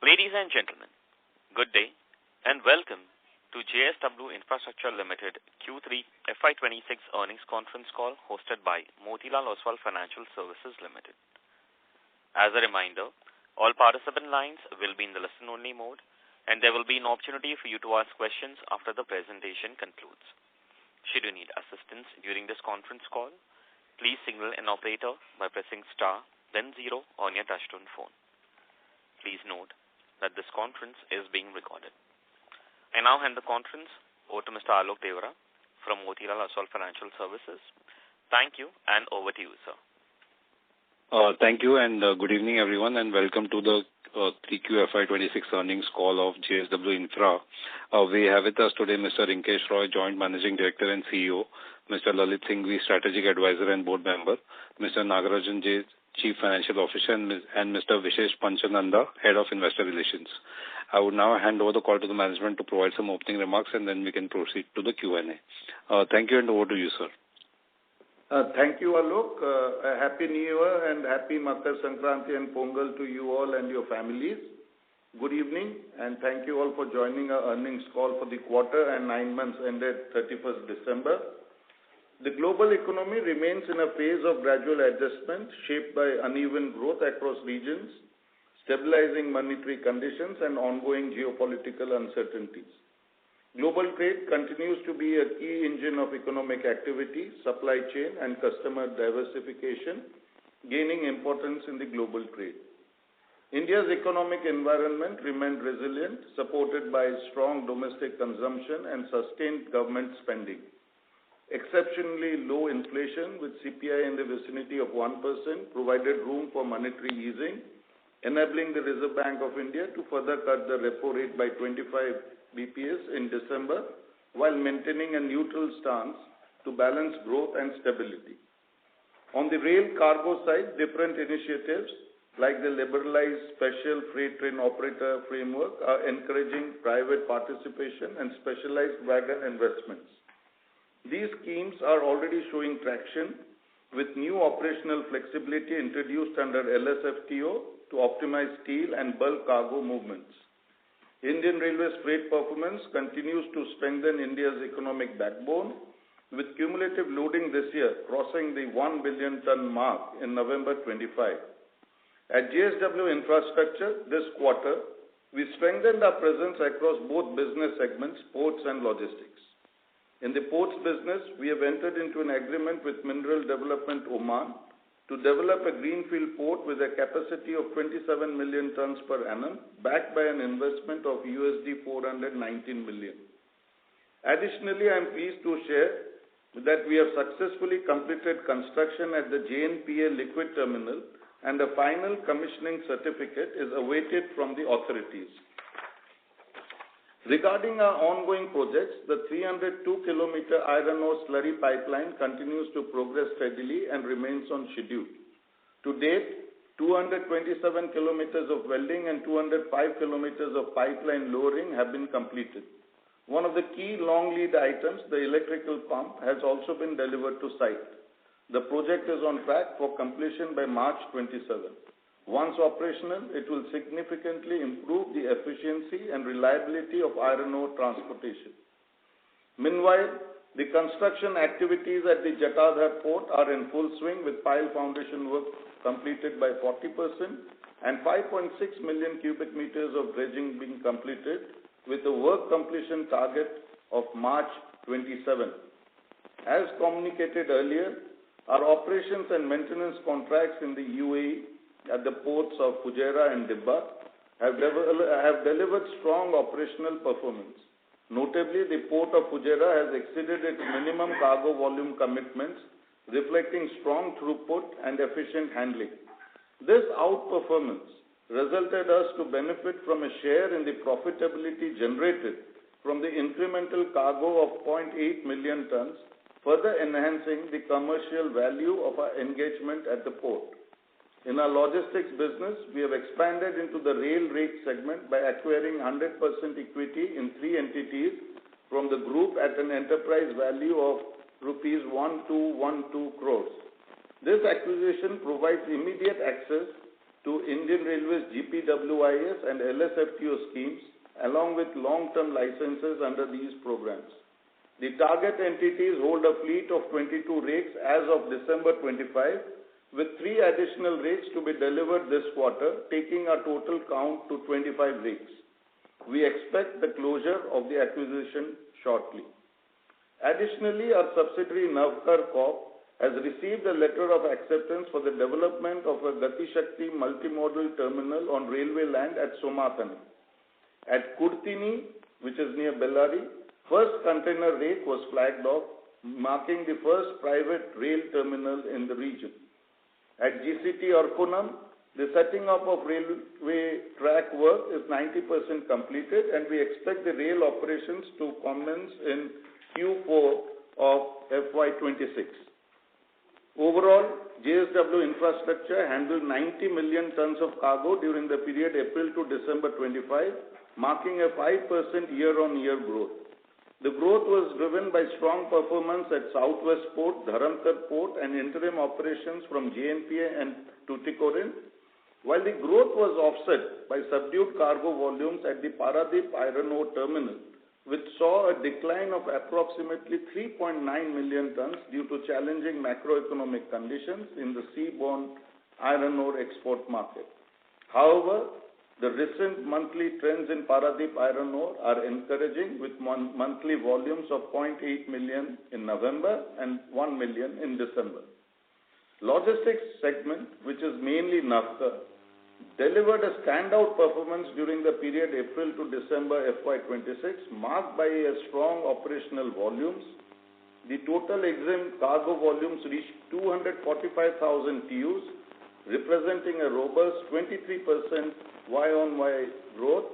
Ladies and gentlemen, good day and welcome to JSW Infrastructure Ltd Q3FY26 earnings conference call hosted by Motilal Oswal Financial Services Ltd. As a reminder, all participant lines will be in the listen-only mode and there will be an opportunity for you to ask questions after the presentation concludes. Should you need assistance during this conference call, please signal an operator by pressing star then 0 on your touchtone phone. Please note that this conference is being recorded. I now hand the conference over to Mr. Alok Devara from Motilal Oswal Financial Services. Thank you and over to you, sir. Thank you and good evening everyone and welcome to the 3QFY26 earnings call of JSW Infra. We have with us today Mr. Rinkesh Roy, Joint Managing Director and CEO, Mr. Lalit Singhvi, Strategic Advisor and Board Member, Mr. Nagarajan J, Chief Financial Officer and Mr. Vishesh Panchananda, Head of Investor Relations. I would now hand over the call to the management to provide some opening remarks and then we can proceed to the Q&A. Thank you and over to you, sir. Thank you, Alok. Happy New Year and Happy Makar Sankranti and Pongal to you all and your families. Good evening and thank you all for joining our earnings call for the quarter and 9 months ended 31st December. The global economy remains in a phase of gradual adjustment shaped by uneven growth across regions, stabilizing monetary conditions and ongoing geopolitical uncertainties. Global trade continues to be a key engine of economic activity, supply chain and customer diversification, gaining importance in the global trade. India's economic environment remained resilient, supported by strong domestic consumption and sustained government spending. Exceptionally low inflation with CPI in the vicinity of 1% provided room for monetary easing, enabling the Reserve Bank of India to further cut the repo rate by 25 bps in December while maintaining a neutral stance to balance growth and stability. On the rail cargo side, different initiatives like the liberalized special freight train operator framework are encouraging private participation and specialized wagon investments. These schemes are already showing traction with new operational flexibility introduced under LSFTO to optimize steel and bulk cargo movements. Indian Railways freight performance continues to strengthen India's economic backbone with cumulative loading this year crossing the 1 billion ton mark in November 25. At JSW Infrastructure this quarter, we strengthened our presence across both business segments, ports and logistics. In the ports business, we have entered into an agreement with Mineral Development Oman to develop a greenfield port with a capacity of 27 million tons per annum, backed by an investment of $419 million. Additionally, I am pleased to share that we have successfully completed construction at the JNPA liquid terminal and a final commissioning certificate is awaited from the authorities. Regarding our ongoing projects, the 302-kilometer iron ore slurry pipeline continues to progress steadily and remains on schedule. To date, 227 kilometers of welding and 205 kilometers of pipeline lowering have been completed. One of the key long lead items, the electrical pump, has also been delivered to site. The project is on track for completion by March 27. Once operational, it will significantly improve the efficiency and reliability of iron ore transportation. Meanwhile, the construction activities at the Jatadhar port are in full swing with pile foundation work completed by 40% and 5.6 million cubic meters of dredging being completed with a work completion target of March 27. As communicated earlier, our operations and maintenance contracts in the UAE at the ports of Fujairah and Dibba have delivered strong operational performance. Notably, the port of Fujairah has exceeded its minimum cargo volume commitments, reflecting strong throughput and efficient handling. This outperformance resulted us to benefit from a share in the profitability generated from the incremental cargo of 0.8 million tons, further enhancing the commercial value of our engagement at the port. In our logistics business, we have expanded into the rail rake segment by acquiring 100% equity in 3 entities from the group at an enterprise value of rupees 1212 crores. This acquisition provides immediate access to Indian Railways GPWIS and LSFTO schemes, along with long-term licenses under these programs. The target entities hold a fleet of 22 rakes as of December 25, with 3 additional rakes to be delivered this quarter, taking our total count to 25 rakes. We expect the closure of the acquisition shortly. Additionally, our subsidiary Navkar Corp has received a letter of acceptance for the development of a Gati Shakti multimodal terminal on railway land at Somatani. At Kurtini, which is near Bellary, first container rake was flagged off, marking the first private rail terminal in the region. At GCT Arkonam, the setting up of railway track work is 90% completed, and we expect the rail operations to commence in Q4 of FY26. Overall, JSW Infrastructure handled 90 million tons of cargo during the period April to December 25, marking a 5% year-on-year growth. The growth was driven by strong performance at Southwest Port, Dharamtar Port, and interim operations from JNPA and Tuticorin, while the growth was offset by subdued cargo volumes at the Paradip Iron Ore Terminal, which saw a decline of approximately 3.9 million tons due to challenging macroeconomic conditions in the seaborne iron ore export market. However, the recent monthly trends in Paradip Iron Ore are encouraging, with monthly volumes of 0.8 million in November and 1 million in December. Logistics segment, which is mainly Navkar, delivered a standout performance during the period April to December FY26, marked by a strong operational volumes. The total EXIM cargo volumes reached 245,000 TEUs, representing a robust 23% Y-on-Y growth,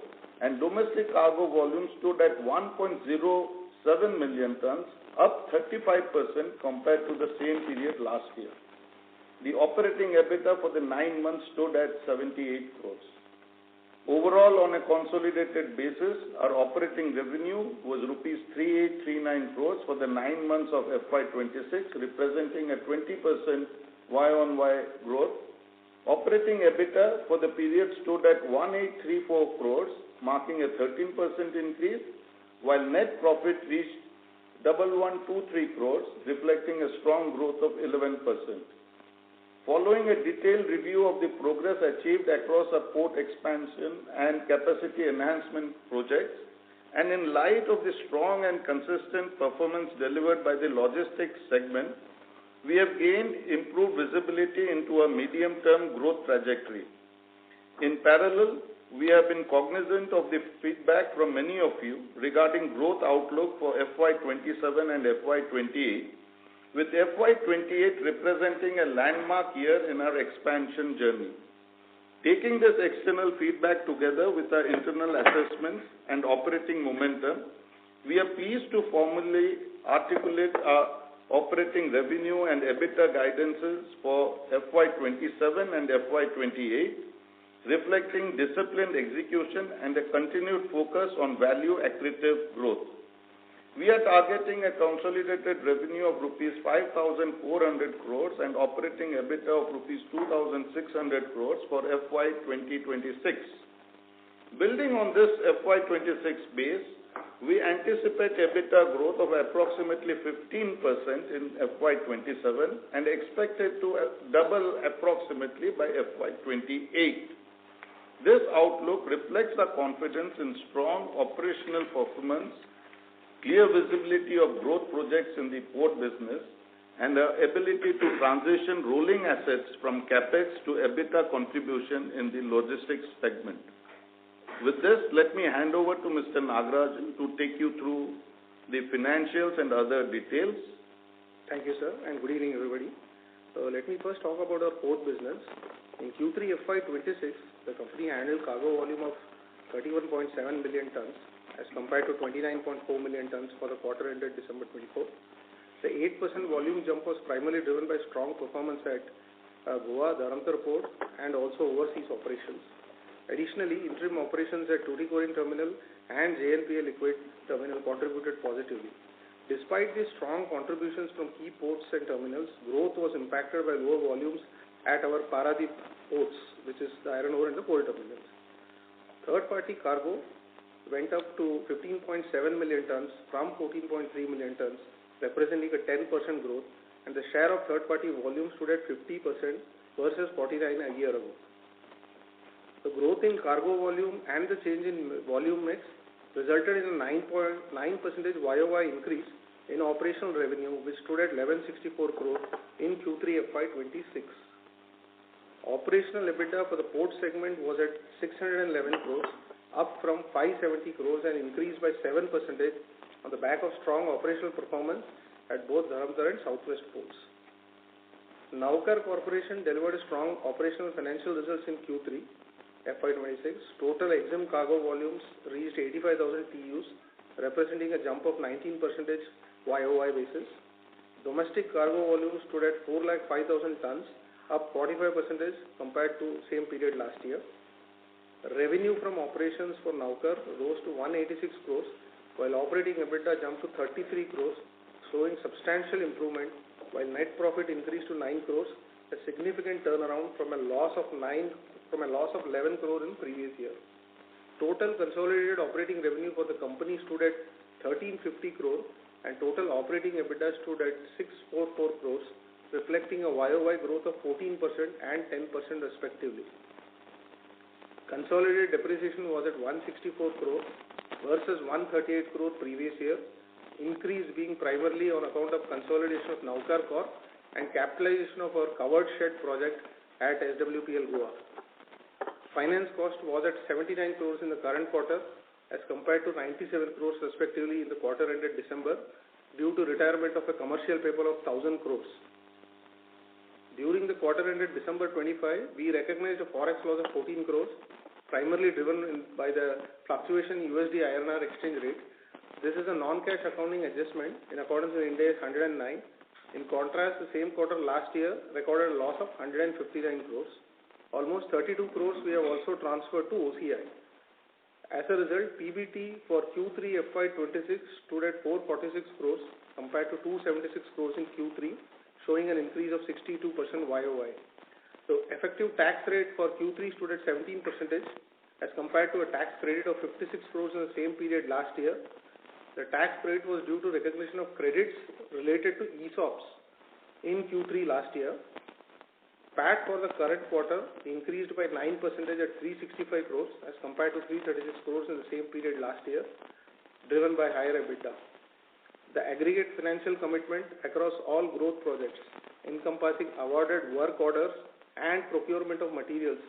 and domestic cargo volumes stood at 1.07 million tons, up 35% compared to the same period last year. The operating EBITDA for the 9 months stood at 78 crores. Overall, on a consolidated basis, our operating revenue was rupees 3839 crores for the 9 months of FY26, representing a 20% Y-on-Y growth. Operating EBITDA for the period stood at 1834 crores, marking a 13% increase, while net profit reached 1123 crores, reflecting a strong growth of 11%. Following a detailed review of the progress achieved across our port expansion and capacity enhancement projects, and in light of the strong and consistent performance delivered by the logistics segment, we have gained improved visibility into a medium-term growth trajectory. In parallel, we have been cognizant of the feedback from many of you regarding growth outlook for FY27 and FY28, with FY28 representing a landmark year in our expansion journey. Taking this external feedback together with our internal assessments and operating momentum, we are pleased to formally articulate our operating revenue and EBITDA guidances for FY27 and FY28, reflecting disciplined execution and a continued focus on value-accretive growth. We are targeting a consolidated revenue of rupees 5,400 crores and operating EBITDA of rupees 2,600 crores for FY 2026. Building on this FY26 base, we anticipate EBITDA growth of approximately 15% in FY27 and expect it to double approximately by FY28. This outlook reflects our confidence in strong operational performance, clear visibility of growth projects in the port business, and our ability to transition rolling assets from CapEx to EBITDA contribution in the logistics segment. With this, let me hand over to Mr. Nagarajan to take you through the financials and other details. Thank you, sir, and good evening, everybody. Let me first talk about our port business. In Q3 FY26, the company handled cargo volume of 31.7 million tons, as compared to 29.4 million tons for the quarter ended December 24. The 8% volume jump was primarily driven by strong performance at Goa, Dharamtar Port, and also overseas operations. Additionally, interim operations at Tuticorin Terminal and JNPA Liquid Terminal contributed positively. Despite these strong contributions from key ports and terminals, growth was impacted by lower volumes at our Paradip ports which is the iron ore and the coal terminals. Third-party cargo went up to 15.7 million tons from 14.3 million tons, representing a 10% growth, and the share of third-party volume stood at 50% versus 49% a year ago. The growth in cargo volume and the change in volume mix resulted in a 9.9% YOY increase in operational revenue, which stood at 1164 crore in Q3 FY26. Operational EBITDA for the port segment was at 611 crores, up from 570 crores and increased by 7% on the back of strong operational performance at both Dharamtar and Southwest ports. Navkar Corporation delivered strong operational financial results in Q3 FY26. Total EXIM cargo volumes reached 85,000 TEUs, representing a jump of 19% YOY basis. Domestic cargo volumes stood at 405,000 tons, up 45% compared to same period last year. Revenue from operations for Navkar rose to 186 crores, while operating EBITDA jumped to 33 crores, showing substantial improvement, while net profit increased to 9 crores, a significant turnaround from a loss of 11 crore in previous year. Total consolidated operating revenue for the company stood at 1350 crore, and total operating EBITDA stood at 644 crores, reflecting a YOY growth of 14% and 10% respectively. Consolidated depreciation was at 164 crore versus 138 crore previous year, increase being primarily on account of consolidation of Navkar Corp and capitalization of our covered shed project at SWPL Goa. Finance cost was at 79 crores in the current quarter as compared to 97 crores respectively in the quarter ended December due to retirement of a commercial paper of 1,000 crores. During the quarter ended December 25, we recognized a forex loss of 14 crores, primarily driven by the fluctuation in USD INR exchange rate. This is a non-cash accounting adjustment in accordance with Ind AS 109. In contrast, the same quarter last year recorded a loss of 159 crores. Almost 32 crores we have also transferred to OCI. As a result, PBT for Q3 FY26 stood at 446 crores compared to 276 crores in Q3, showing an increase of 62% YOY. So effective tax rate for Q3 stood at 17% as compared to a tax credit of 56 crores in the same period last year. The tax credit was due to recognition of credits related to ESOPs in Q3 last year. PAT for the current quarter increased by 9% at 365 crores as compared to 336 crores in the same period last year, driven by higher EBITDA. The aggregate financial commitment across all growth projects, encompassing awarded work orders and procurement of materials,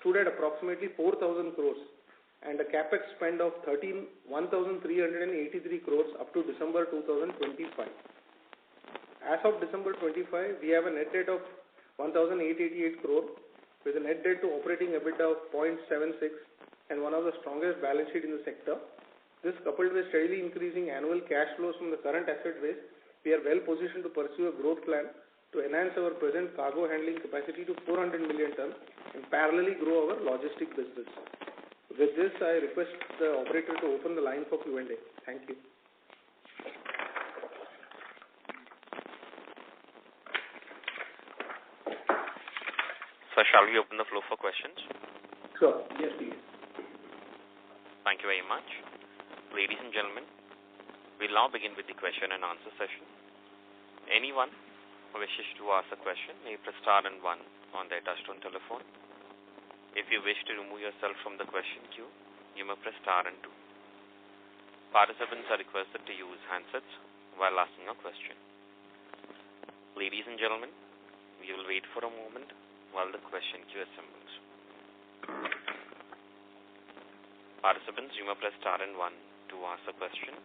stood at approximately 4,000 crores and a capex spend of 1,383 crores up to December 2025. As of December 25, we have a net debt of 1,888 crore with a net debt to operating EBITDA of 0.76 and one of the strongest balance sheet in the sector. This, coupled with steadily increasing annual cash flows from the current asset base, we are well positioned to pursue a growth plan to enhance our present cargo handling capacity to 400 million tons and parallelly grow our logistic business. With this, I request the operator to open the line for Q&A. Thank you. So shall we open the floor for questions? Sure. Yes, please. Thank you very much. Ladies and gentlemen, we'll now begin with the question and answer session. Anyone who wishes to ask a question may press star and 1 on their touchtone telephone. If you wish to remove yourself from the question queue, you may press star and 2. Participants are requested to use handsets while asking a question. Ladies and gentlemen, we will wait for a moment while the question queue assembles. Participants, you may press star and 1 to ask a question.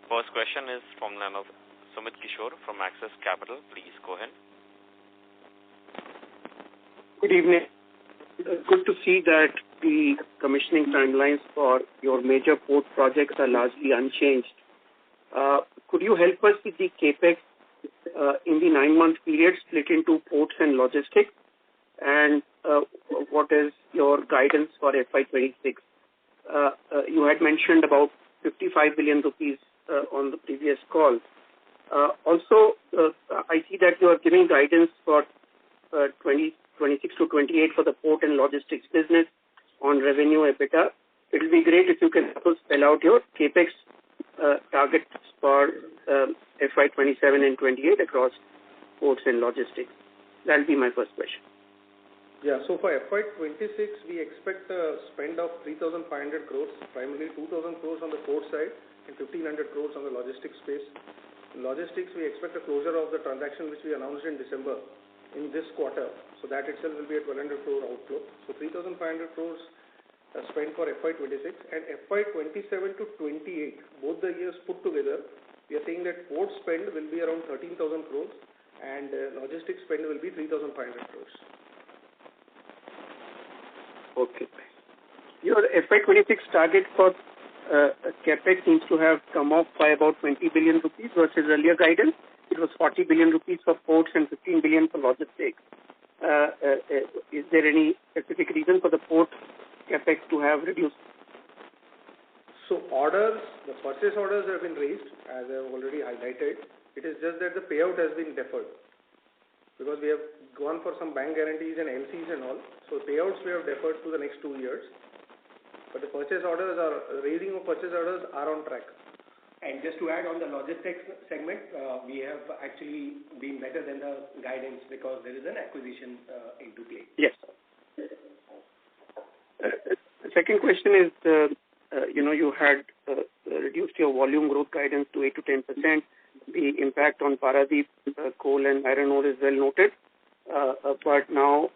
First question is from the line of Sumit Kishore from Axis Capital. Please go ahead. Good evening. Good to see that the commissioning timelines for your major port projects are largely unchanged. Could you help us with the capex in the 9-month period split into ports and logistics? And what is your guidance for FY26? You had mentioned about 55 billion rupees on the previous call. Also, I see that you are giving guidance for 2026 to 28 for the port and logistics business on revenue EBITDA. It will be great if you can also spell out your CAPEX targets for FY27 and 28 across ports and logistics. That will be my first question. Yeah, so for FY26, we expect a spend of 3,500 crores, primarily 2,000 crores on the port side and 1,500 crores on the logistics space. In logistics, we expect a closure of the transaction which we announced in December in this quarter. So that itself will be a 1,200 crore outflow. So 3,500 crores spent for FY26 and FY27 to 28, both the years put together, we are saying that port spend will be around 13,000 crores and logistics spend will be 3,500 crores. Okay. Your FY26 target for CAPEX seems to have come off by about 20 billion rupees versus earlier guidance. It was 40 billion rupees for ports and 15 billion for logistics. Is there any specific reason for the port CAPEX to have reduced? So orders, the purchase orders have been raised, as I have already highlighted. It is just that the payout has been deferred because we have gone for some bank guarantees and LCs and all. So payouts we have deferred to the next 2 years. But the purchase orders raising of purchase orders are on track. And just to add on the logistics segment, we have actually been better than the guidance because there is an acquisition into play. Yes. The second question is, you had reduced your volume growth guidance to 8 to 10%. The impact on Paradeep coal and iron ore is well noted. But now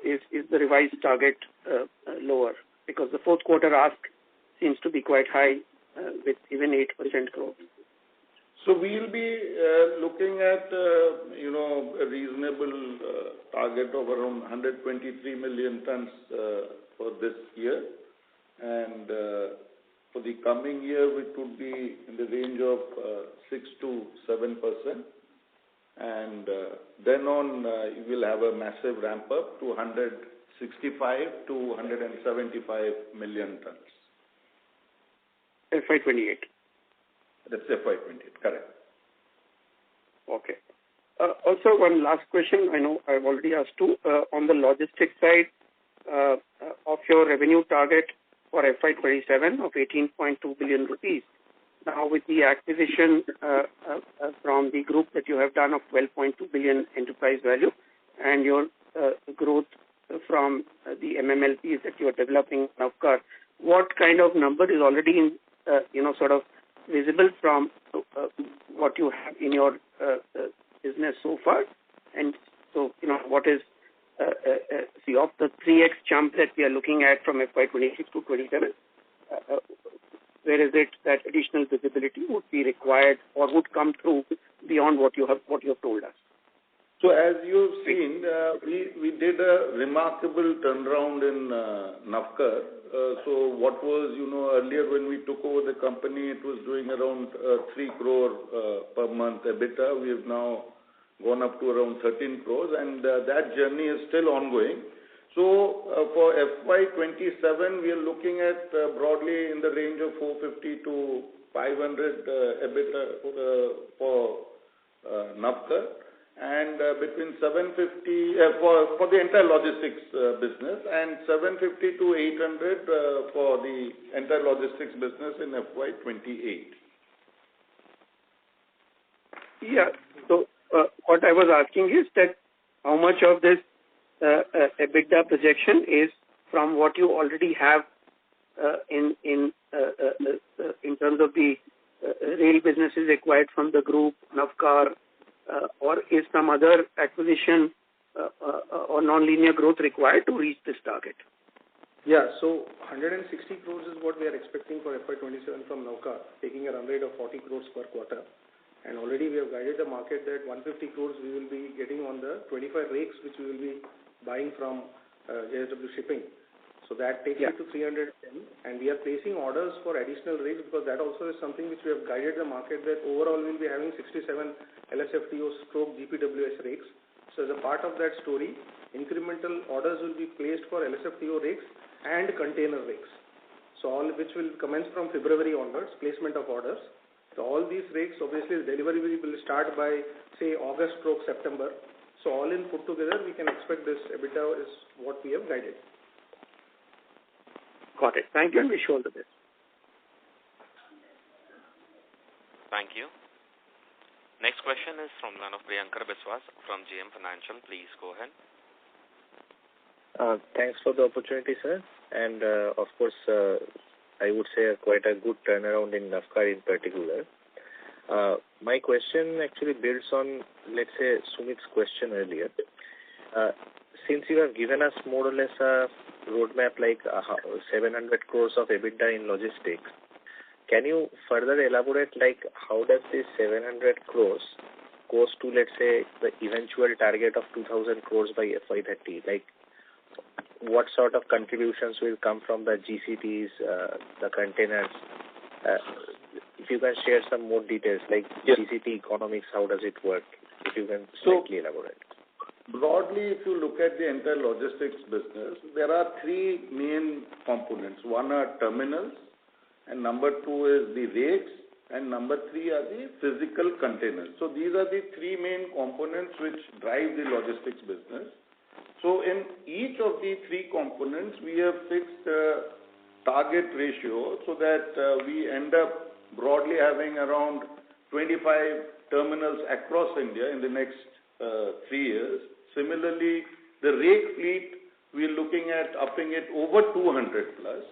is the revised target lower? Because the fourth quarter ask seems to be quite high with even 8% growth. So we'll be looking at, a reasonable target of around 123 million tons for this year. And for the coming year, it would be in the range of 6 to 7%. And then on, you will have a massive ramp up to 165 to 175 million tons. FY28. That's FY28, correct. Okay. Also, one last question. I know I've already asked two. On the logistics side, of your revenue target for FY27 of 18.2 billion rupees, now with the acquisition from the group that you have done of 12.2 billion enterprise value and your growth from the MMLPs that you are developing in Navkar, what kind of number is already in, sort of visible from what you have in your business so far? And so, what is, of the 3x jump that we are looking at from FY26 to 27, where is it that additional visibility would be required or would come through beyond what you have told us? So as you've seen, we did a remarkable turnaround in Navkar. So what was, earlier when we took over the company, it was doing around 3 crore per month EBITDA. We have now gone up to around 13 crores, and that journey is still ongoing. So for FY27, we are looking at broadly in the range of 450 to 500 EBITDA for Navkar, and between 750 for the entire logistics business, and 750 to 800 for the entire logistics business in FY28. Yeah. So what I was asking is that how much of this EBITDA projection is from what you already have in terms of the rail businesses acquired from the group, Navkar, or is some other acquisition or non-linear growth required to reach this target? Yeah, so 160 crores is what we are expecting for FY27 from Navkar, taking a run rate of 40 crores per quarter. And already we have guided the market that 150 crores we will be getting on the 25 rakes which we will be buying from JSW Shipping. So that takes it to 310, and we are placing orders for additional rakes because that also is something which we have guided the market that overall we will be having 67 LSFTO/GPWS rakes. So as a part of that story, incremental orders will be placed for LSFTO rakes and container rakes. So all which will commence from February onwards, placement of orders. So all these rakes, obviously, the delivery will start by, say, August/September. So all in put together, we can expect this EBITDA is what we have guided. Got it. Thank you and wish you all the best. Thank you. Next question is from one of Priyankar Biswas from JM Financial. Please go ahead. Thanks for the opportunity, sir. And of course, I would say quite a good turnaround in Navkar in particular. My question actually builds on, let's say, Sumit's question earlier. Since you have given us more or less a roadmap like 700 crores of EBITDA in logistics, can you further elaborate like how does this 700 crores goes to, let's say, the eventual target of 2,000 crores by FY30? Like, what sort of contributions will come from the GCTs, the containers? If you can share some more details, like GCT economics, how does it work? If you can slightly elaborate. Broadly, if you look at the entire logistics business, there are three main components. One are terminals, and number two is the rakes, and number three are the physical containers. So these are the three main components which drive the logistics business. So in each of the three components, we have fixed a target ratio so that we end up broadly having around 25 terminals across India in the next 3 years. Similarly, the rake fleet, we're looking at upping it over 200 plus,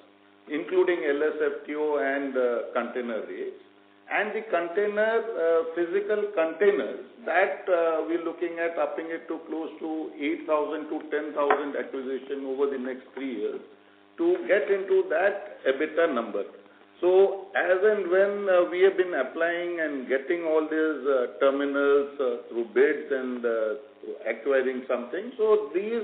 including LSFTO and container rakes. And the container, physical containers, that we're looking at upping it to close to 8,000 to 10,000 acquisition over the next 3 years to get into that EBITDA number. So as and when we have been applying and getting all these terminals through bids and acquiring something, so these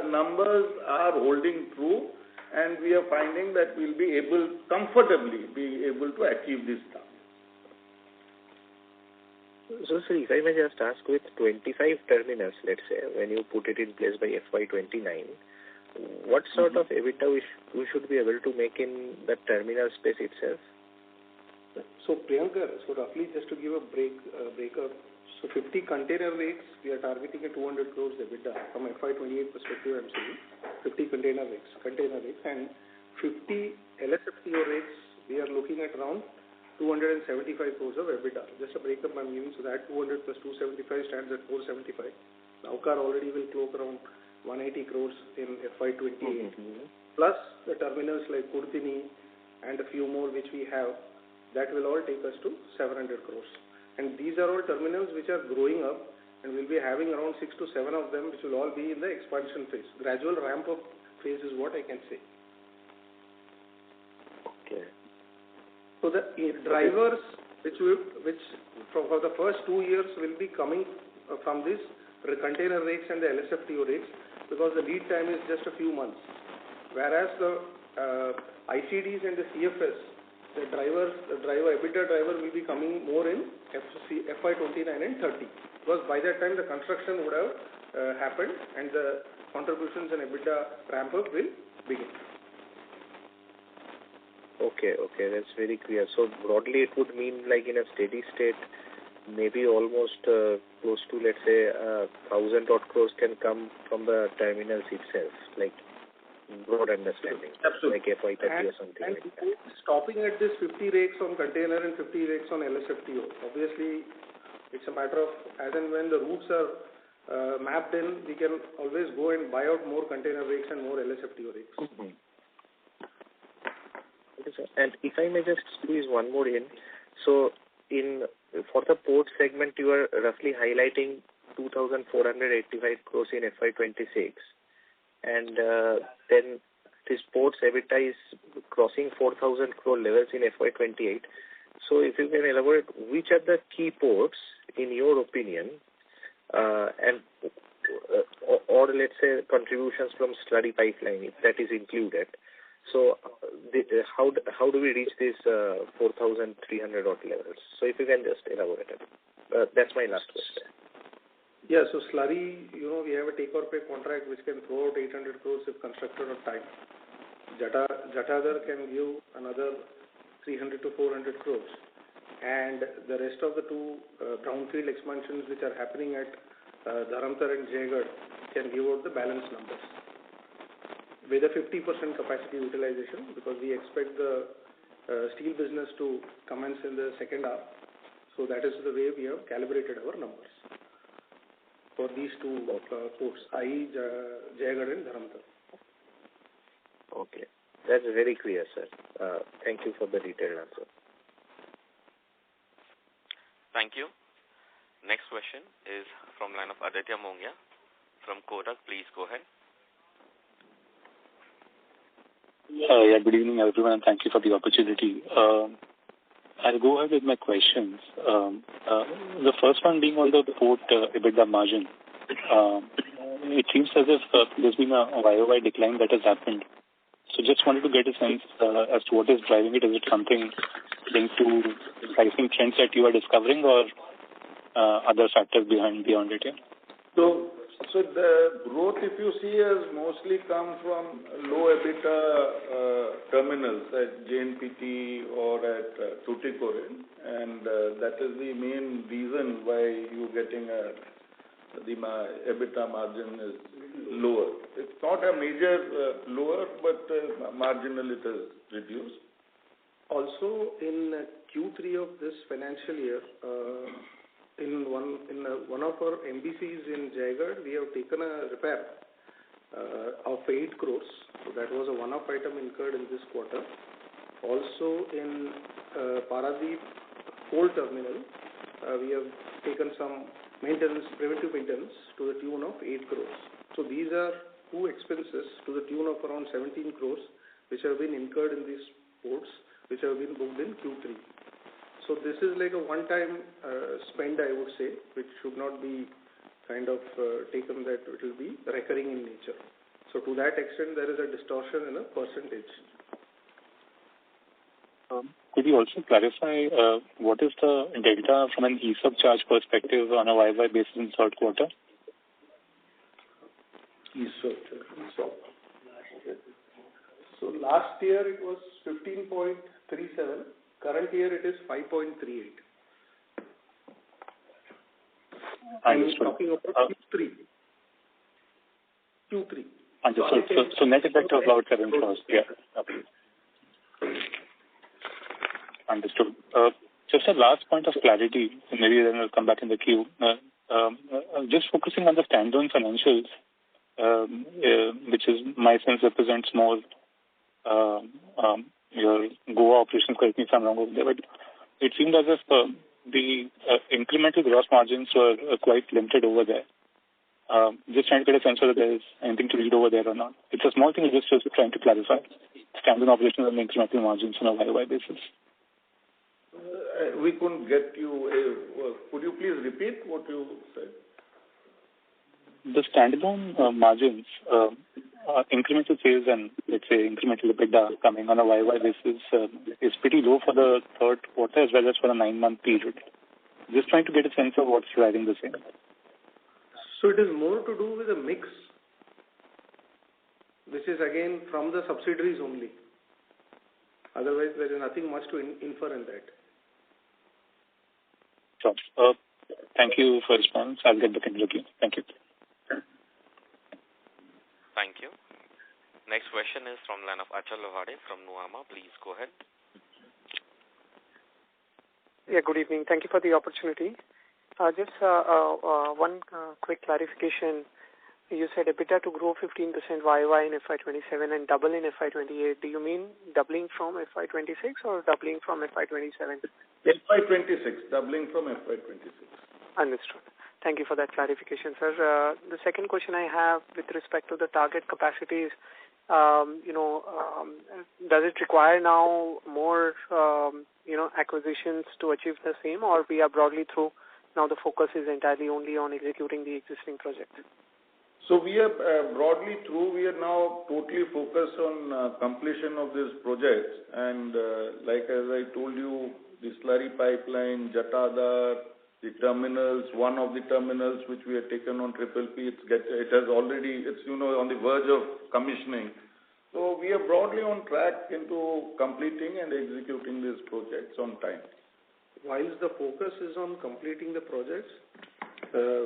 numbers are holding true, and we are finding that we'll be comfortably able to achieve this target. So, sir, if I may just ask, with 25 terminals, let's say, when you put it in place by FY29, what sort of EBITDA we should be able to make in the terminal space itself? So, Priyankar, so roughly just to give a breakup, so 50 container rakes, we are targeting a 200 crores EBITDA from FY28 perspective, I'm saying. 50 container rakes, and 50 LSFTO rakes, we are looking at around 275 crores of EBITDA. Just a breakup I'm giving, so that 200 plus 275 stands at 475. Navkar already will clock around 180 crores in FY28. Plus the terminals like Kurtini and a few more which we have, that will all take us to 700 crores. And these are all terminals which are growing up, and we'll be having around 6 to 7 of them which will all be in the expansion phase. Gradual ramp up phase is what I can say. Okay. So the drivers which for the first 2 years will be coming from these container rakes and the LSFTO rakes, because the lead time is just a few months. Whereas the ICDs and the CFS, the EBITDA driver will be coming more in FY29 and 30. Because by that time the construction would have happened and the contributions and EBITDA ramp up will begin. Okay, that's very clear. So broadly it would mean like in a steady state, maybe almost close to, let's say, 1,000 odd crores can come from the terminals itself, like broad understanding. Absolutely. Like FY30 or something and like that. Stopping at this 50 rakes on container and 50 rakes on LSFTO. Obviously, it's a matter of as and when the routes are mapped in, we can always go and buy out more container rakes and more LSFTO rakes. Mm-hmm. Okay, sir. And if I may just squeeze one more in. So for the port segment, you are roughly highlighting 2,485 crores in FY26. And then this port's EBITDA is crossing 4,000 crore levels in FY28. So if you can elaborate, which are the key ports, in your opinion, and or let's say contributions from slurry pipeline, if that is included. So how do we reach this 4,300 odd levels? So if you can just elaborate it. That's my last question. Yeah, so slurry, we have a take or pay contract which can throw out 800 crores if constructed on time. Jatadhar can give another 300 to 400 crores. and the rest of the two brownfield expansions which are happening at Dharamtar and Jaigarh can give out the balance numbers with a 50% capacity utilization, because we expect the steel business to commence in the second half. So that is the way we have calibrated our numbers for these two ports, i.e. Jaigarh and Dharamtar. Okay. That's very clear, sir. Thank you for the detailed answer. Thank you. Next question is from line of Aditya Mongia from Kotak. Please go ahead. Good evening, everyone, and thank you for the opportunity. I'll go ahead with my questions. The first one being on the port EBITDA margin. It seems as if there's been a YOY decline that has happened. So just wanted to get a sense as to what is driving it. Is it something linked to pricing trends that you are discovering, or other factors beyond it? Yeah? So the growth, if you see, has mostly come from low EBITDA terminals at JNPT or at Tuticorin, and that is the main reason why you're getting the EBITDA margin is lower. It's not a major lower, but marginal it has reduced. Also, in Q3 of this financial year, in one of our MBCs in Jaigarh, we have taken a repair of 8 crores. So that was a one-off item incurred in this quarter. Also in Paradip coal terminal, we have taken some preventive maintenance to the tune of 8 crores. So these are two expenses to the tune of around 17 crores, which have been incurred in these ports, which have been booked in Q3. So this is like a one-time spend, I would say, which should not be kind of taken that it will be recurring in nature. So to that extent, there is a distortion in a percentage. Could you also clarify what is the delta from an ESOP charge perspective on a YY basis in third quarter? ESOP. So last year it was 15.37. Current year it is 5.38. I'm talking about Q3. Understood. So net effect of about 7 crores. Yeah. Okay. Understood. Just a last point of clarity, maybe then I'll come back in the queue. Just focusing on the standalone financials, which is my sense represents more your Goa operation, correct me if I'm wrong over there, but it seemed as if the incremental gross margins were quite limited over there. Just trying to get a sense whether there is anything to read over there or not. It's a small thing, just trying to clarify. Standalone operations and incremental margins on a YOY basis. We couldn't get you. Could you please repeat what you said? The standalone margins, incremental sales and, let's say, incremental EBITDA coming on a YY basis is pretty low for the third quarter as well as for a 9-month period. Just trying to get a sense of what's driving the same. So it is more to do with a mix, which is again from the subsidiaries only. Otherwise, there is nothing much to infer in that. Sure. Thank you for the response. I'll get back into the queue. Thank you. Thank you. Next question is from line of Achal Lohade from Nuvama. Please go ahead. Yeah, good evening. Thank you for the opportunity. Just one quick clarification. You said EBITDA to grow 15% YOY in FY27 and double in FY28. Do you mean doubling from FY26 or doubling from FY27? FY26, doubling from FY26. Understood. Thank you for that clarification, sir. The second question I have with respect to the target capacities, does it require now more, acquisitions to achieve the same, or we are broadly through? Now the focus is entirely only on executing the existing project. So we are broadly through. We are now totally focused on completion of this project. And like as I told you, the slurry pipeline, Jatadhar, the terminals, one of the terminals which we have taken on Triple P, it's on the verge of commissioning. So we are broadly on track into completing and executing these projects on time. whilst the focus is on completing the projects,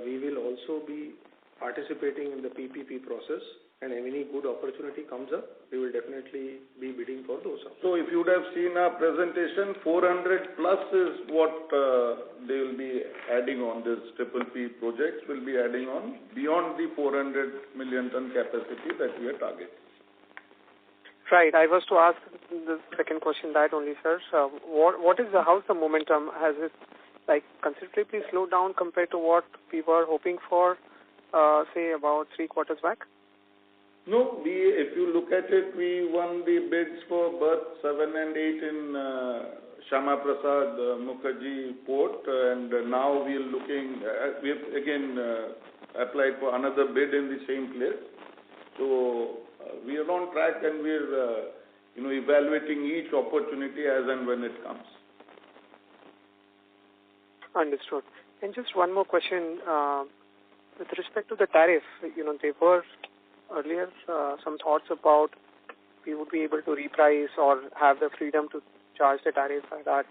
we will also be participating in the PPP process, and if any good opportunity comes up, we will definitely be bidding for those. So if you would have seen our presentation, 400 plus is what they will be adding on. This triple P projects will be adding on beyond the 400 million ton capacity that we are targeting. Right. I was to ask the second question that only, sir. So how's the momentum? Has it considerably slowed down compared to what we were hoping for, say about 3 quarters back? No, if you look at it, we won the bids for berth 7 and 8 in Shama Prasad Mukherjee Port, and now we are looking. We have again applied for another bid in the same place. So we are on track, and we are evaluating each opportunity as and when it comes. Understood. And just one more question with respect to the tariff. There were earlier some thoughts about we would be able to reprice or have the freedom to charge the tariff at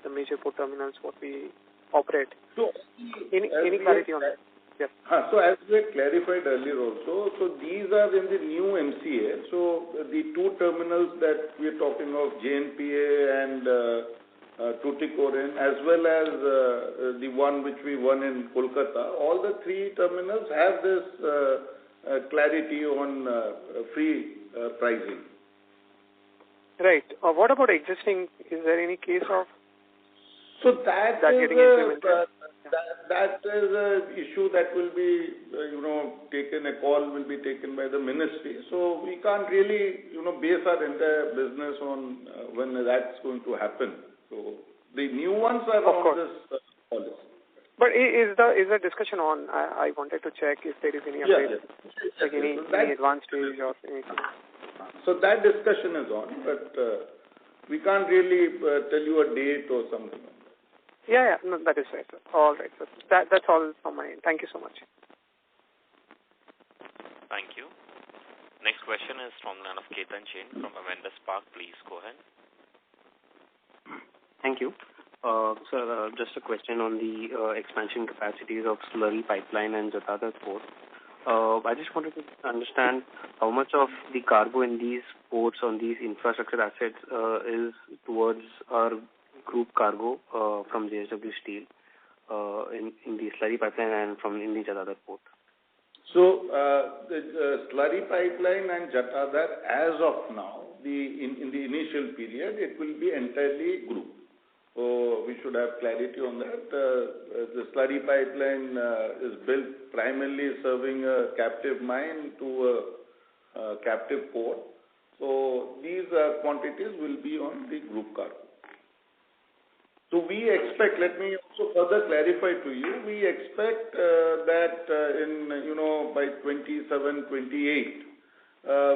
the major port terminals what we operate. So, any clarity on that? Yes. So as we had clarified earlier also, so these are in the new MCA. So the 2 terminals that we are talking of, JNPA and Tuticorin, as well as the one which we won in Kolkata, all the 3 terminals have this clarity on free pricing. Right. What about existing? Is there any case of that getting implemented? That is an issue that will be, taken, a call will be taken by the ministry. So we can't really, base our entire business on when that's going to happen. So the new ones are on this policy. But is the discussion on? I wanted to check if there is any update, any advanced stage or anything. So that discussion is on, but we can't really tell you a date or something. Yeah, no, that is right, sir. All right, sir. That's all from my end. Thank you so much. Thank you. Next question is from the line of Ketan Jain from Avendus Spark. Please go ahead. Thank you. Sir, just a question on the expansion capacities of slurry pipeline and Jatadhar port. I just wanted to understand how much of the cargo in these ports on these infrastructure assets is towards our group cargo from JSW Steel in the slurry pipeline and in the Jatadhar port. So the slurry pipeline and Jatadhar, as of now, in the initial period, it will be entirely group. So we should have clarity on that. The slurry pipeline is built primarily serving a captive mine to a captive port. So these quantities will be on the group cargo. So we expect, let me also further clarify to you, we expect that by 27, 28,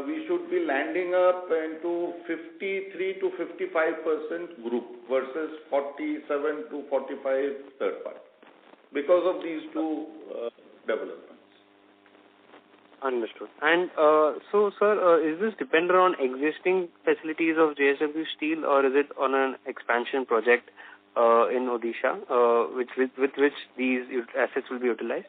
we should be landing up into 53 to 55% group versus 47 to 45 third party because of these 2 developments. Understood. And so, sir, is this dependent on existing facilities of JSW Steel or is it on an expansion project in Odisha, with which these assets will be utilized?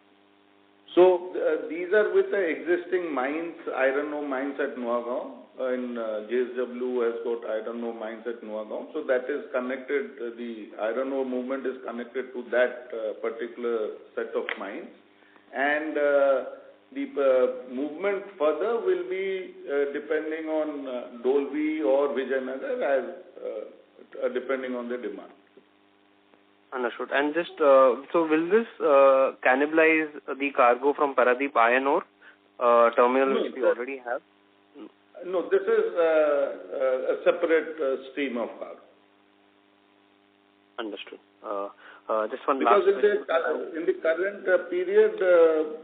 So these are with the existing mines, iron ore mines at Nuagaon. In JSW has got iron ore mines at Nuagaon. So that is connected, the iron ore movement is connected to that particular set of mines. And the movement further will be depending on Dolvi or Vijayanagar as depending on the demand. Understood. And just, so will this cannibalize the cargo from Paradeep Iron Ore terminal which we already have? No, this is a separate stream of cargo. Understood. Just one because last question. In the current period,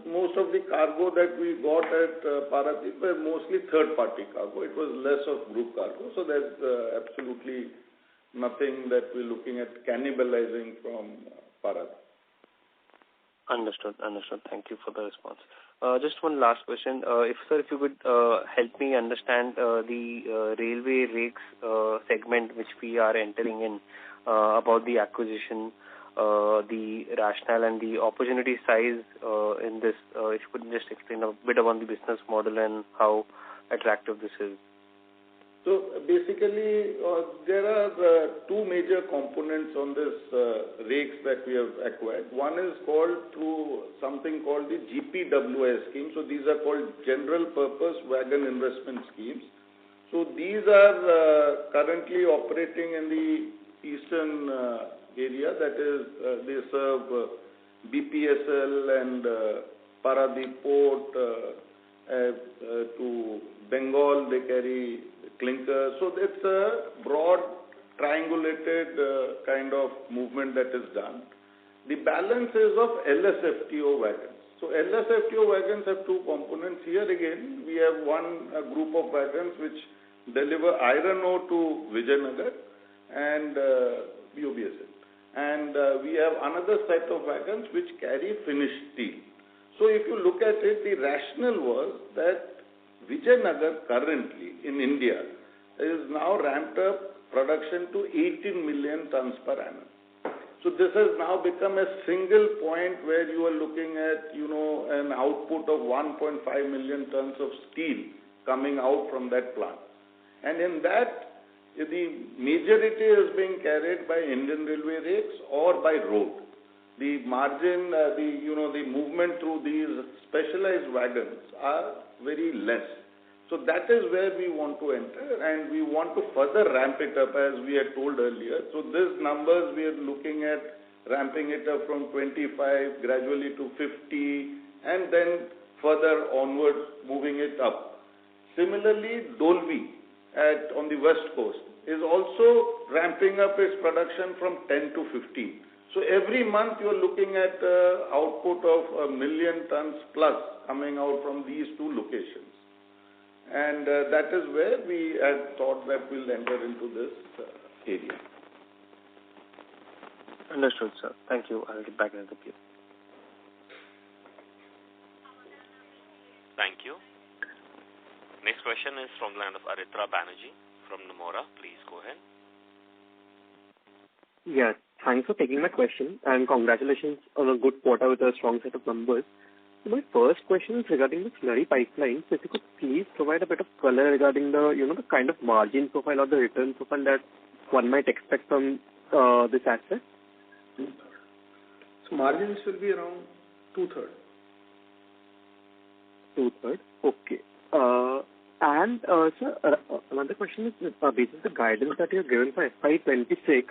most of the cargo that we got at Paradeep were mostly third-party cargo. It was less of group cargo. So there's absolutely nothing that we're looking at cannibalizing from Paradeep. Understood. Thank you for the response. Just one last question. If you could help me understand the railway rakes segment which we are entering in. about the acquisition, the rationale and the opportunity size in this. If you could just explain a bit about the business model and how attractive this is. So basically, there are two major components on this rakes that we have acquired. One is called through something called the GPWI scheme. So these are called General Purpose Wagon Investment Schemes. So these are currently operating in the eastern area. That is, they serve BPSL and Paradip Port to Bengal. They carry clinker. So it's a broad triangulated kind of movement that is done. The balance is of LSFTO wagons. So LSFTO wagons have two components. Here again, we have one group of wagons which deliver iron ore to Vijayanagar and BOBSL. And we have another set of wagons which carry finished steel. So if you look at it, the rationale was that Vijayanagar currently in India is now ramped up production to 18 million tons per annum. So this has now become a single point where you are looking at, an output of 1.5 million tons of steel coming out from that plant. And in that, the majority is being carried by Indian Railway rakes or by road. The margin, the movement through these specialized wagons are very less. So that is where we want to enter, and we want to further ramp it up as we had told earlier. So these numbers we are looking at ramping it up from 25 gradually to 50 and then further onwards moving it up. Similarly, Dolvi on the west coast is also ramping up its production from 10 to 15. So every month you are looking at output of 1 million tons plus coming out from these two locations. And that is where we had thought that we'll enter into this area. Understood, sir. Thank you. I'll get back in the queue. Thank you. Next question is from the line of Aritra Banerjee from Nomura. Please go ahead. Yeah, thanks for taking my question and congratulations on a good quarter with a strong set of numbers. So my first question is regarding the slurry pipeline. So if you could please provide a bit of color regarding the, the kind of margin profile or the return profile that one might expect from this asset. So margins will be around 2/3. 2/3, okay. And sir, another question is basis the guidance that you have given for FY26.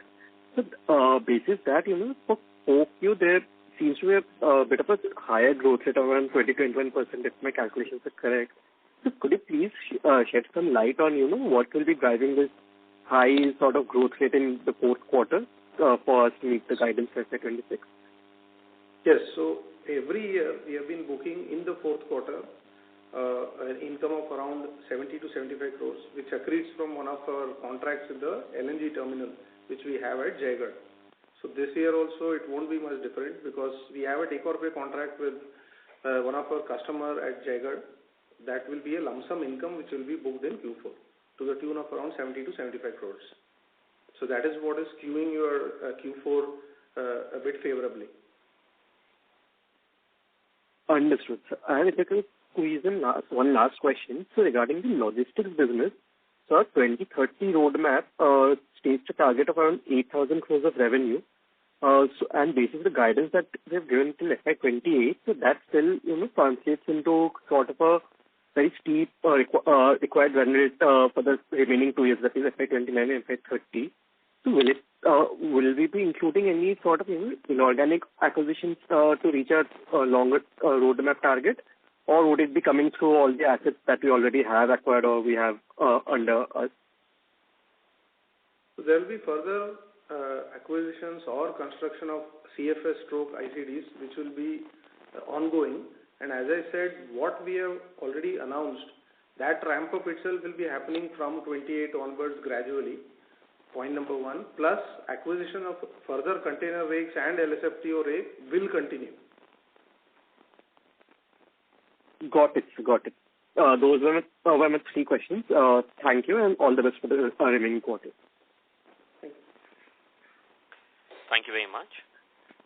So basis that, for 4Q there seems to be a bit of a higher growth rate of around 20-21% if my calculations are correct. So could you please shed some light on, what will be driving this high sort of growth rate in the fourth quarter for us to meet the guidance for FY26? Yes, so every year we have been booking in the fourth quarter an income of around 70 to 75 crores, which accretes from one of our contracts in the LNG terminal, which we have at Jaigarh. So this year also it won't be much different because we have a take-or-pay contract with one of our customer at Jaigarh. That will be a lump sum income which will be booked in Q4 to the tune of around 70 to 75 crores. So that is what is skewing your Q4 a bit favorably. Understood, sir. And if I can squeeze in one last question. So regarding the logistics business, so our 2030 roadmap states a target of around 8,000 crores of revenue. And basis the guidance that we have given till FY28, so that still, translates into sort of a very steep required run rate for the remaining 2 years, that is FY29 and FY30. So will we be including any sort of inorganic acquisitions to reach our longer roadmap target, or would it be coming through all the assets that we already have acquired or we have under us? So there will be further acquisitions or construction of CFS stroke ICDs, which will be ongoing. And as I said, what we have already announced, that ramp up itself will be happening from 28 onwards gradually. Point number one, plus acquisition of further container rakes and LSFTO rake will continue. Got it. Those were my 3 questions. Thank you and all the best for the remaining quarter. Thank you very much.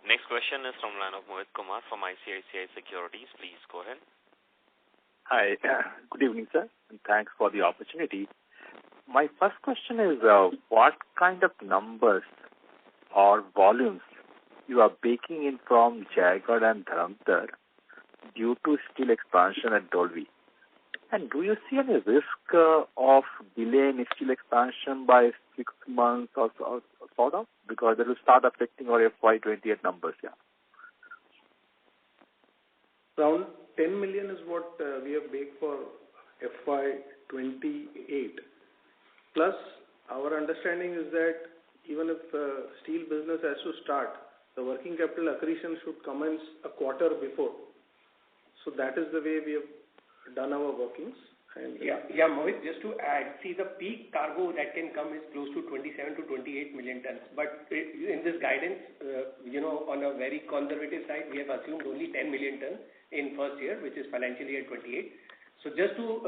Next question is from line of Mohit Kumar from ICICI Securities. Please go ahead. Hi. Good evening, sir, and thanks for the opportunity. My first question is, what kind of numbers or volumes you are baking in from Jaigarh and Dharamtar due to steel expansion at Dolvi? And do you see any risk of delay in steel expansion by 6 months or sort of? Because it will start affecting our FY28 numbers, yeah. Around 10 million is what we have baked for FY28. Plus, our understanding is that even if steel business has to start, the working capital accretion should commence a quarter before. So that is the way we have done our workings. And Mohit, just to add, see the peak cargo that can come is close to 27 to 28 million tons. But in this guidance, on a very conservative side, we have assumed only 10 million tons in first year, which is financial year 28. So just to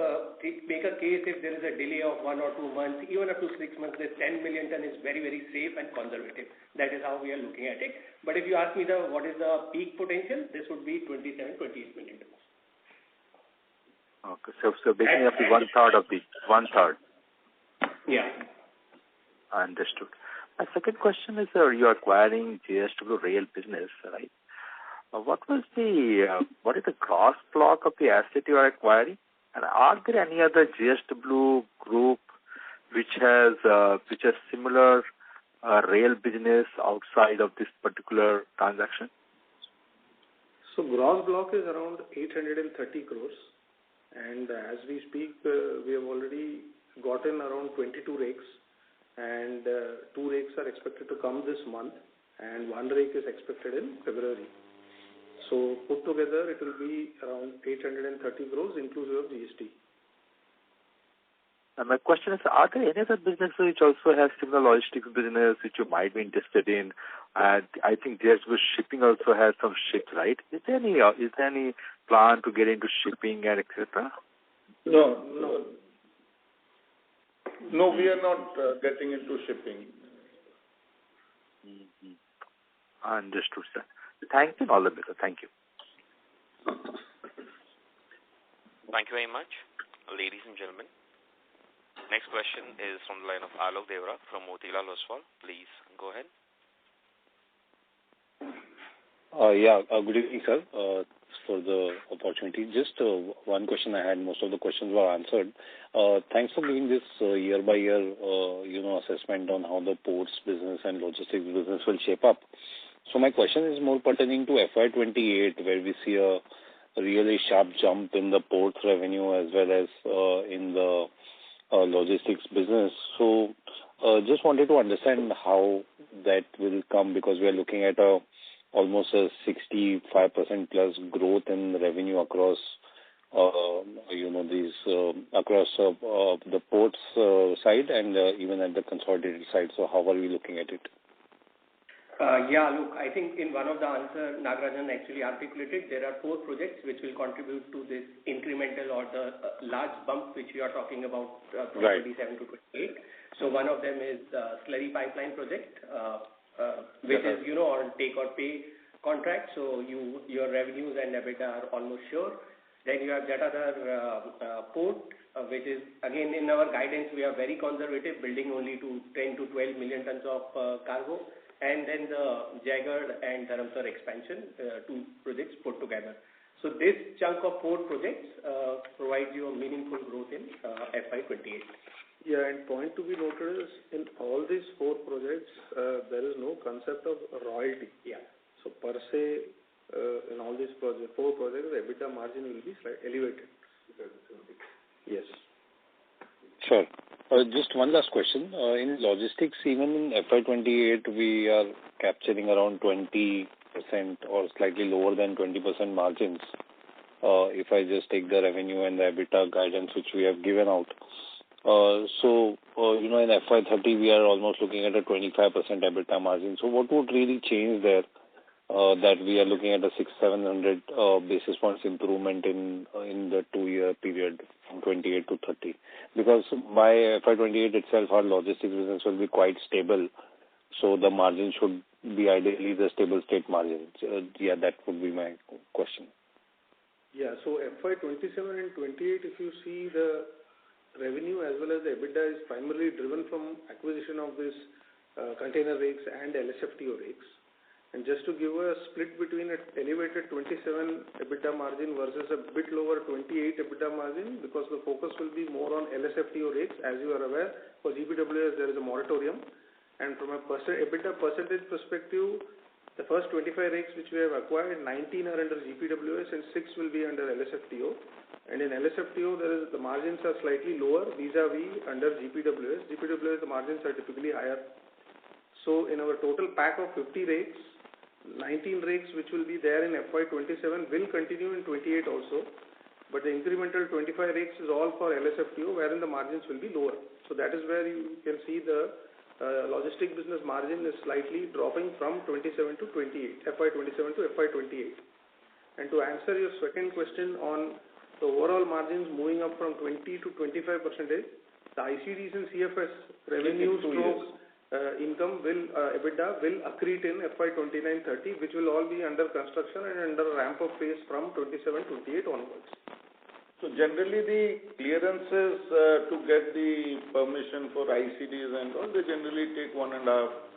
make a case, if there is a delay of 1 or 2 months, even up to 6 months, this 10 million ton is very, very safe and conservative. That is how we are looking at it. But if you ask me what is the peak potential, this would be 27, 28 million tons. Okay, so basically up to one-third. Yeah. Understood. My second question is, you are acquiring JSW Rail business, right? What is the gross block of the asset you are acquiring? And are there any other JSW group which has similar rail business outside of this particular transaction? So gross block is around 830 crores. And as we speak, we have already gotten around 22 rakes. And 2 rakes are expected to come this month. And 1 rake is expected in February. So put together, it will be around 830 crores inclusive of GST. And my question is, are there any other businesses which also have similar logistics business which you might be interested in? And I think JSW Shipping also has some ships, right? Is there any plan to get into shipping and etc.? No, we are not getting into shipping. Mm-hmm. Understood, sir. Thank you, all the best. Thank you. Thank you very much. Ladies and gentlemen, next question is from the line of Alok Devra from Motilal Oswal. Please go ahead. Good evening, sir. For the opportunity. Just one question I had. Most of the questions were answered. Thanks for giving this year by year, assessment on how the ports business and logistics business will shape up. So my question is more pertaining to FY28, where we see a really sharp jump in the ports revenue as well as in the logistics business. So just wanted to understand how that will come, because we are looking at almost a 65% plus growth in revenue across across the ports side and even at the consolidated side. So how are we looking at it? Look, I think in one of the answers, Nagarajan actually articulated, there are 4 projects which will contribute to this incremental or the large bump which we are talking about from 27 to 28. So one of them is slurry pipeline project, which is, on take or pay contract. So your revenues and EBITDA are almost sure. Then you have that other port, which is, again, in our guidance, we are very conservative, building only to 10 to 12 million tons of cargo. And then the Jaigarh and Dharamtar expansion, 2 projects put together. So this chunk of 4 projects provides you a meaningful growth in FY28. Yeah, and point to be noted is in all these 4 projects, there is no concept of royalty. Yeah. So per se, in all these 4 projects, the EBITDA margin will be slightly elevated. Yes. Sure. Just one last question. In logistics, even in FY28, we are capturing around 20% or slightly lower than 20% margins. If I just take the revenue and the EBITDA guidance which we have given out. In FY30, we are almost looking at a 25% EBITDA margin. So what would really change there that we are looking at a 600-700 basis points improvement in the 2-year period from 28 to 30? Because by FY28 itself, our logistics business will be quite stable. So the margin should be ideally the stable state margin. That would be my question. Yeah, so FY27 and 28, if you see the revenue as well as the EBITDA is primarily driven from acquisition of this container rakes and LSFTO rakes. And just to give a split between an elevated 27 EBITDA margin versus a bit lower 28 EBITDA margin, because the focus will be more on LSFTO rakes. As you are aware, for GPWS there is a moratorium. And from a EBITDA percentage perspective, the first 25 rakes which we have acquired, 19 are under GPWS and 6 will be under LSFTO. And in LSFTO, the margins are slightly lower vis-a-vis under GPWS. GPWS, the margins are typically higher. So in our total pack of 50 rakes, 19 rakes which will be there in FY27 will continue in 28 also. But the incremental 25 rakes is all for LSFTO, wherein the margins will be lower. So that is where you can see the logistic business margin is slightly dropping from 27 to 28, FY27 to FY28. And to answer your second question on the overall margins moving up from 20 to 25%, the ICDs and CFS revenue income will, EBITDA will accrete in FY29-30, which will all be under construction and under ramp-up phase from 27-28 onwards. So generally the clearances to get the permission for ICDs and all, they generally take 1.5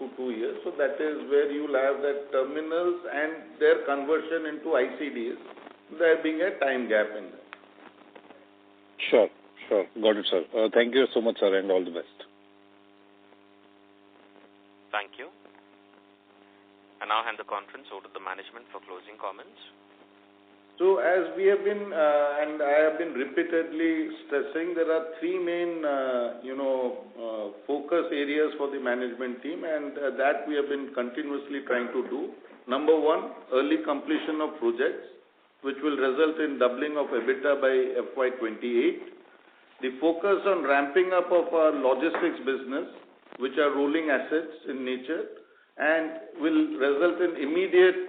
to 2 years. So that is where you will have that terminals and their conversion into ICDs, there being a time gap in that. Sure. Got it, sir. Thank you so much, sir, and all the best. Thank you. I now hand the conference over to the management for closing comments. So as we have been, and I have been repeatedly stressing, there are three main, focus areas for the management team, and that we have been continuously trying to do. Number one, early completion of projects, which will result in doubling of EBITDA by FY28. The focus on ramping up of our logistics business, which are rolling assets in nature, and will result in immediate,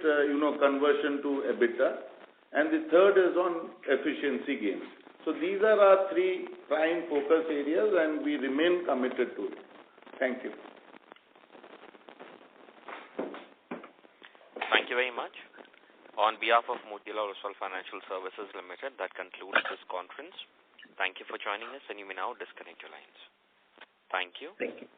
conversion to EBITDA. And the third is on efficiency gains. So these are our three prime focus areas, and we remain committed to it. Thank you. Thank you very much. On behalf of Motilal Oswal Financial Services Limited, that concludes this conference. Thank you for joining us, and you may now disconnect your lines. Thank you. Thank you.